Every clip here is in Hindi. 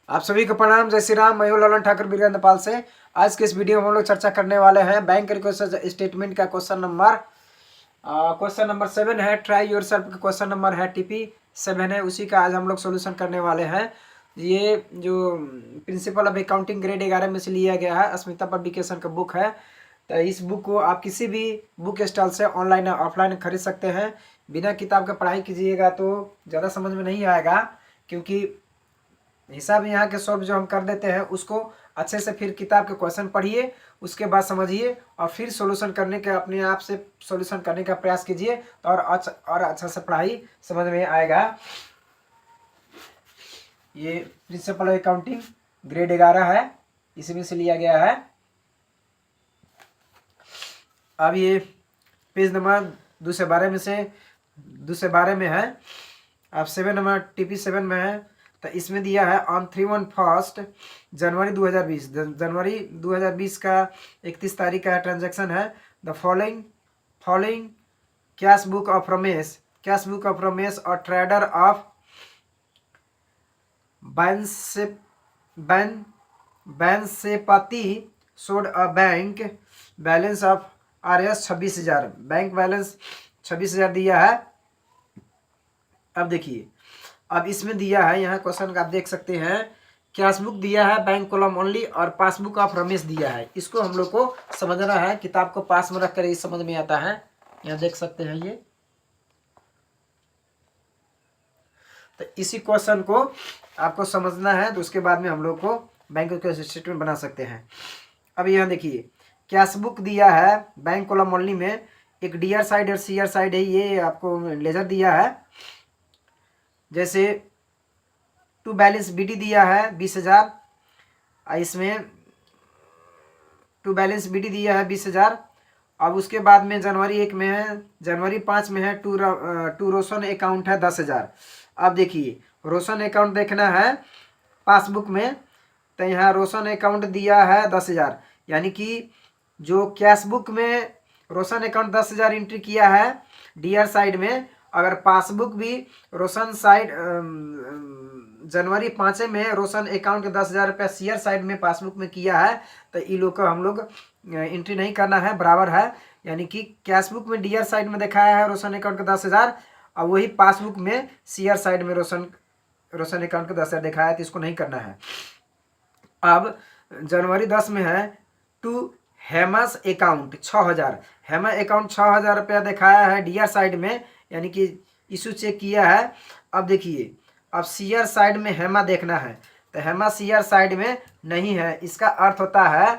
आप सभी को प्रणाम। जय श्री राम। मैं हूं ललन ठाकुर बीरेंद्र नेपाल से। आज के इस वीडियो में हम लोग चर्चा करने वाले हैं बैंक रिक्वेस्ट स्टेटमेंट का क्वेश्चन नंबर 7 है। ट्राई योर सेल्फ का क्वेश्चन नंबर है TP7 है, उसी का आज हम लोग सोल्यूशन करने वाले हैं। ये जो प्रिंसिपल ऑफ अकाउंटिंग ग्रेड 11 में से लिया गया है, अस्मिता पब्लिकेशन का बुक है। तो इस बुक को आप किसी भी बुक स्टॉल से ऑनलाइन या ऑफलाइन खरीद सकते हैं। बिना किताब का पढ़ाई कीजिएगा तो ज़्यादा समझ में नहीं आएगा, क्योंकि हिसाब यहाँ के सॉल्व जो हम कर देते हैं उसको अच्छे से फिर किताब के क्वेश्चन पढ़िए, उसके बाद समझिए और फिर सॉल्यूशन करने के अपने आप से सॉल्यूशन करने का प्रयास कीजिए तो और अच्छा से पढ़ाई समझ में आएगा। ये प्रिंसिपल अकाउंटिंग ग्रेड 11 है, इसी में से लिया गया है। अब ये पेज नंबर 212 में है। अब 7 नंबर TP7 में है। तो इसमें दिया है ऑन 31 जनवरी 2020, जनवरी 2020 का 31 तारीख का ट्रांजैक्शन है। The following cash book of Ramesh और ट्रेडर ऑफ बैंसेपति सोड a bank balance of RS 26,000, bank balance 26,000 दिया है। अब देखिए, अब इसमें दिया है यहाँ क्वेश्चन का आप देख सकते हैं, कैश बुक दिया है बैंक कॉलम ओनली और पासबुक ऑफ रमेश दिया है। इसको हम लोग को समझना है, किताब को पास में रख कर ये समझ में आता है। यहाँ देख सकते हैं ये। तो इसी क्वेश्चन को आपको समझना है, तो उसके बाद में हम लोग को बैंक का स्टेटमेंट बना सकते हैं। अब यहाँ देखिए, कैश बुक दिया है बैंक कॉलम ओनली में, एक डीआर साइड और सीआर साइड है, ये आपको लेजर दिया है। जैसे टू बैलेंस BD दिया है 20,000, इसमें टू बैलेंस BD दिया है 20,000। अब उसके बाद में जनवरी 1 में है, जनवरी 5 में है टू रोशन अकाउंट है 10,000। अब देखिए, रोशन अकाउंट देखना है पासबुक में, तो यहाँ रोशन अकाउंट दिया है 10,000, यानी कि जो कैश बुक में रोशन अकाउंट 10,000 एंट्री किया है डीआर साइड में, अगर पासबुक भी रोशन साइड जनवरी 5 में रोशन अकाउंट के 10,000 रुपया सीआर साइड में पासबुक में किया है, तो इन लोग को हम लोग एंट्री नहीं करना है, बराबर है। यानी कि कैश बुक में डीआर साइड में दिखाया है रोशन अकाउंट का 10,000 और वही पासबुक में सीआर साइड में रोशन अकाउंट का 10,000 दिखाया है, तो इसको नहीं करना है। अब जनवरी 10 में है टू हेमास अकाउंट 6,000, हेमा अकाउंट 6,000 रुपया दिखाया है डीआर साइड में, यानी कि इशू चेक किया है। अब देखिए, अब सीआर साइड में हेमा देखना है, तो हेमा सीआर साइड में नहीं है। इसका अर्थ होता है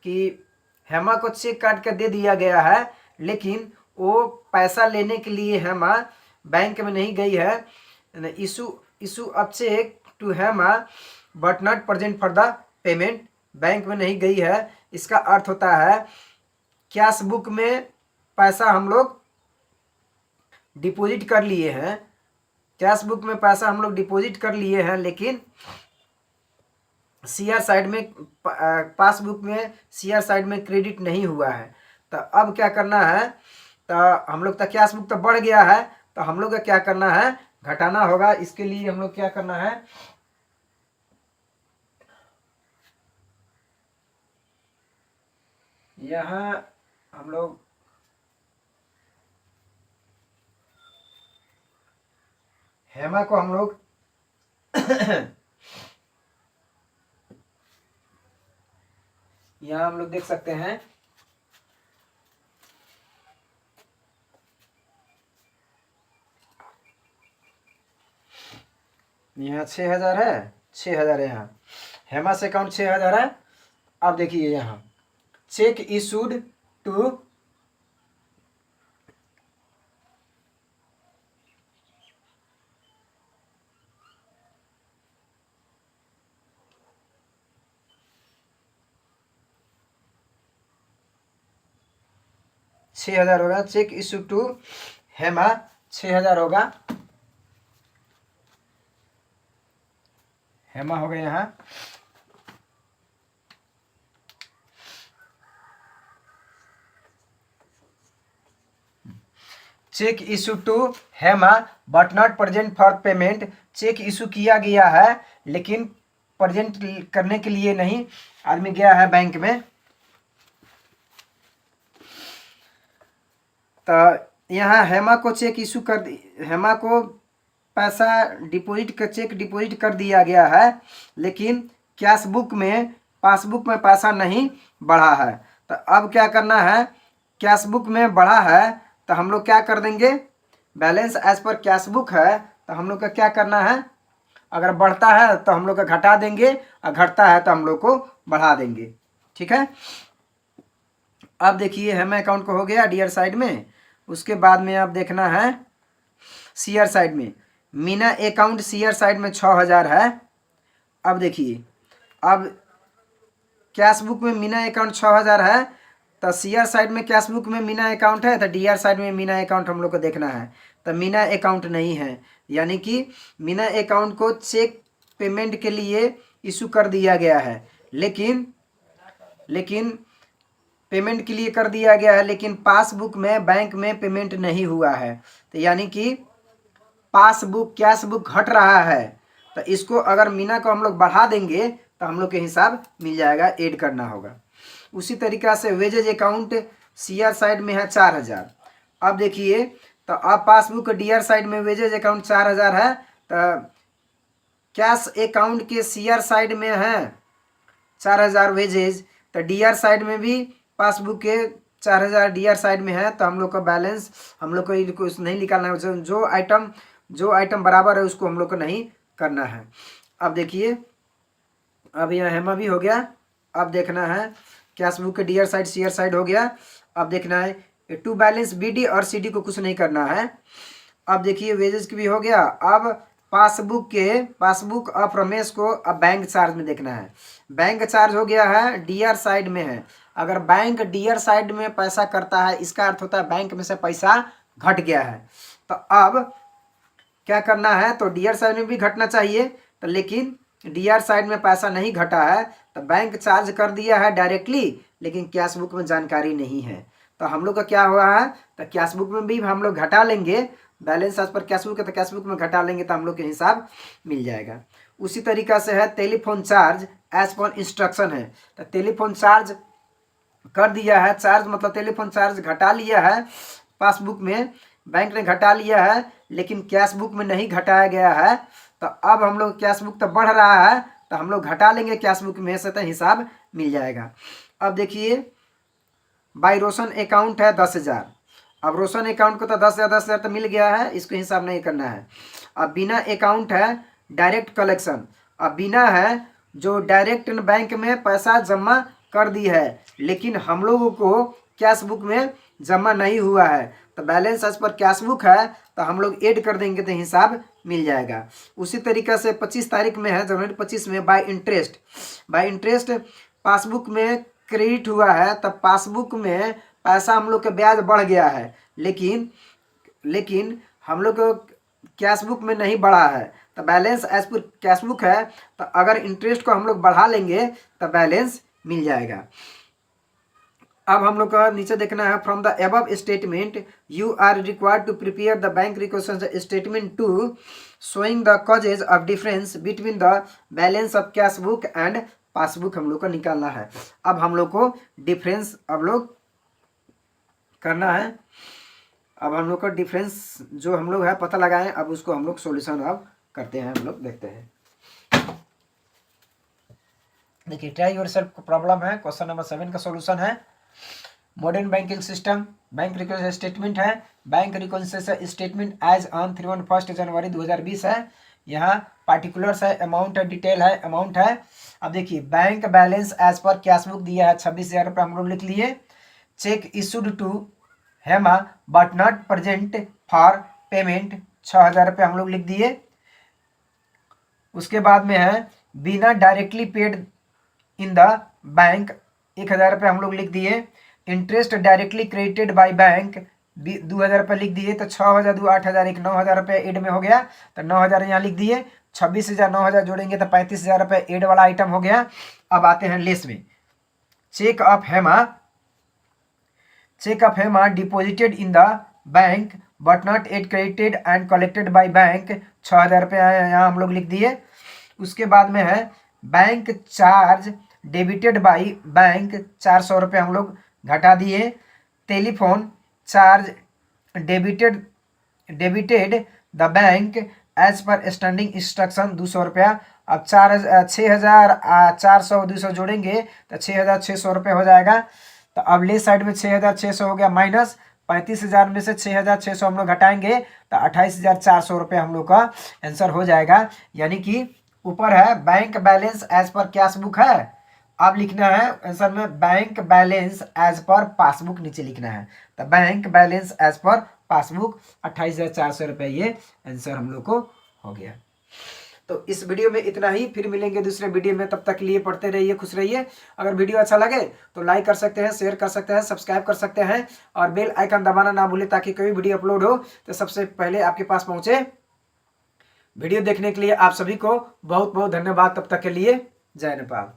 कि हेमा को चेक काट कर दे दिया गया है, लेकिन वो पैसा लेने के लिए हेमा बैंक में नहीं गई है। इशू अब cheque to Hema but not present for the payment, bank में नहीं गई है। इसका अर्थ होता है कैश बुक में पैसा हम लोग डिपॉजिट कर लिए हैं, कैश बुक में पैसा हम लोग डिपॉजिट कर लिए हैं, लेकिन सीआर साइड में पासबुक में सीआर साइड में क्रेडिट नहीं हुआ है। तो अब क्या करना है, तो हम लोग तो कैश बुक तो बढ़ गया है, तो हम लोग का क्या करना है, घटाना होगा। इसके लिए हम लोग क्या करना है, यहाँ हम लोग हेमा को हम लोग यहाँ हम लोग देख सकते हैं, यहाँ 6,000 है, 6,000 है यहाँ, हेमा से अकाउंट 6,000 है। अब देखिए यहाँ चेक इशूड टू छः हजार होगा, चेक इशू टू हेमा 6,000 होगा, हेमा हो गया यहाँ। Cheque issue to Hema but not present for payment, cheque issue किया गया है लेकिन प्रेजेंट करने के लिए नहीं, आदमी गया है बैंक में, तो यहाँ हेमा को चेक इशू कर, हेमा को पैसा डिपॉजिट का चेक डिपॉजिट कर दिया गया है, लेकिन कैश बुक में, पासबुक में पैसा नहीं बढ़ा है। तो अब क्या करना है, कैश बुक में बढ़ा है तो हम लोग क्या कर देंगे, balance as per cash book है तो हम लोग का क्या करना है, अगर बढ़ता है तो हम लोग का घटा देंगे और घटता है तो हम लोग को बढ़ा देंगे। ठीक है, अब देखिए हेमा अकाउंट को हो गया डीआर साइड में। उसके बाद में आप देखना है सीआर साइड में, मीना अकाउंट सीआर साइड में 6000 है। अब देखिए, अब कैश बुक में मीना अकाउंट 6000 है, तो सीआर साइड में कैश बुक में मीना अकाउंट है, तो डीआर साइड में मीना अकाउंट हम लोग को देखना है। तो मीना अकाउंट नहीं है, यानी कि मीना अकाउंट को चेक पेमेंट के लिए इशू कर दिया गया है, लेकिन पेमेंट के लिए कर दिया गया है, लेकिन पासबुक में बैंक में पेमेंट नहीं हुआ है। तो यानी कि पासबुक कैश बुक घट रहा है, तो इसको अगर मीना को हम लोग बढ़ा देंगे तो हम लोग के हिसाब मिल जाएगा, ऐड करना होगा। उसी तरीक़ा से वेजेज अकाउंट सीआर साइड में है 4000। अब देखिए, तो अब पासबुक डीआर साइड में वेजेज अकाउंट 4000 है, तो कैश अकाउंट के सीआर साइड में है 4000 वेजेज, तो डीआर साइड में भी पासबुक के 4000 डीआर साइड में है, तो हम लोग का बैलेंस हम लोग को नहीं निकालना है, जो आइटम बराबर है उसको हम लोग को नहीं करना है। अब देखिए, अब यहाँ हेमा भी हो गया। अब देखना है कैश बुक के डीआर साइड सीआर साइड हो गया। अब देखना है टू बैलेंस बीडी और सीडी को कुछ नहीं करना है। अब देखिए वेजेस की भी हो गया। अब पासबुक ऑफ रमेश को अब बैंक चार्ज में देखना है। बैंक चार्ज हो गया है, डीआर साइड में है। अगर बैंक डीआर साइड में पैसा करता है, इसका अर्थ होता है बैंक में से पैसा घट गया है। तो अब क्या करना है, तो डीआर साइड में भी घटना चाहिए, तो लेकिन डीआर साइड में पैसा नहीं घटा है, तो बैंक चार्ज कर दिया है डायरेक्टली, लेकिन कैश बुक में जानकारी नहीं है। तो हम लोग का क्या हुआ है, तो कैश बुक में भी हम लोग घटा लेंगे, balance as per cash book है तो कैश बुक में घटा लेंगे, तो हम लोग के हिसाब मिल जाएगा। उसी तरीका से है telephone charge as per instruction है, तो टेलीफोन चार्ज कर दिया है, चार्ज मतलब टेलीफोन चार्ज घटा लिया है, पासबुक में बैंक ने घटा लिया है, लेकिन कैश बुक में नहीं घटाया गया है। तो अब हम लोग कैश बुक तो बढ़ रहा है, तो हम लोग घटा लेंगे कैश बुक में से, तो हिसाब मिल जाएगा। अब देखिए बाई रोशन अकाउंट है 10,000। अब रोशन अकाउंट को तो 10,000 तो मिल गया है, इसको हिसाब नहीं करना है। अब बिना अकाउंट है डायरेक्ट कलेक्शन। अब बिना है जो डायरेक्ट बैंक में पैसा जमा कर दी है, लेकिन हम लोगों को कैश बुक में जमा नहीं हुआ है, तो balance as per cash book है, तो हम लोग ऐड कर देंगे तो हिसाब मिल जाएगा। उसी तरीक़े से 25 तारीख में है, जनवरी 25 में बाय इंटरेस्ट पासबुक में क्रेडिट हुआ है, तब पासबुक में पैसा हम लोग का ब्याज बढ़ गया है, लेकिन हम लोग को कैश बुक में नहीं बढ़ा है, तो balance as per cash book है, तो अगर इंटरेस्ट को हम लोग बढ़ा लेंगे तो बैलेंस मिल जाएगा। अब हम लोग का नीचे देखना है, from the above statement you are required to prepare the bank reconciliation statement to showing the causes of difference between the balance of cash book and passbook हम लोग को निकालना है। अब हम लोग को डिफरेंस अब लोग करना है। अब हम लोग का डिफरेंस जो हम लोग है पता लगाएं, अब उसको हम लोग सॉल्यूशन अब करते हैं, हम लोग देखते हैं। देखिए ट्राई योरसेल्फ प्रॉब्लम है, क्वेश्चन नंबर 7 का सॉल्यूशन है। Modern banking system, bank reconciliation statement है, bank reconciliation statement as on 31 January 2020 है। यहाँ पार्टिकुलर्स है, अमाउंट है, डिटेल है, अमाउंट है। अब देखिए bank balance as per cash book दिया है 26,000 रुपये, हम लोग लिख लिए। Cheque issued to Hema but not present for payment 6,000 रुपये हम लोग लिख दिए। उसके बाद में है बिना directly paid in the bank 1,000 रुपये हम लोग लिख दिए। Interest directly credited by bank 2,000 रुपये लिख दिए, तो 6,000 2 8,000 1 9,000 रुपये एड में हो गया, तो 9,000 यहाँ लिख दिए। 26,000 9,000 जोड़ेंगे तो 35,000 रुपये एड वाला आइटम हो गया। अब आते हैं लेस में। Cheque of Hema deposited in the bank but not and credited and collected by bank 6,000 रुपये यहाँ हम लोग लिख दिए। उसके बाद में है bank charge debited by bank 400 रुपये हम लोग घटा दिए। Telephone charge debited the bank as per standing instruction 200 रुपया। अब 6,400 200 जोड़ेंगे तो 6,600 रुपये हो जाएगा। तो अब ले साइड में 6,600 हो गया माइनस 35,000 में से 6,600 हम लोग घटाएंगे तो 28,400 रुपये हम लोग का आंसर हो जाएगा। यानी कि ऊपर है bank balance as per passbook है, अब लिखना है आंसर में bank balance as per passbook नीचे लिखना है। तो bank balance as per passbook 28,400 रुपये ये आंसर हम लोग को हो गया। तो इस वीडियो में इतना ही, फिर मिलेंगे दूसरे वीडियो में। तब तक के लिए पढ़ते रहिए, खुश रहिए। अगर वीडियो अच्छा लगे तो लाइक कर सकते हैं, शेयर कर सकते हैं, सब्सक्राइब कर सकते हैं और बेल आइकन दबाना ना भूलें ताकि कोई वीडियो अपलोड हो तो सबसे पहले आपके पास पहुंचे। वीडियो देखने के लिए आप सभी को बहुत बहुत धन्यवाद। तब तक के लिए जय नेपाल।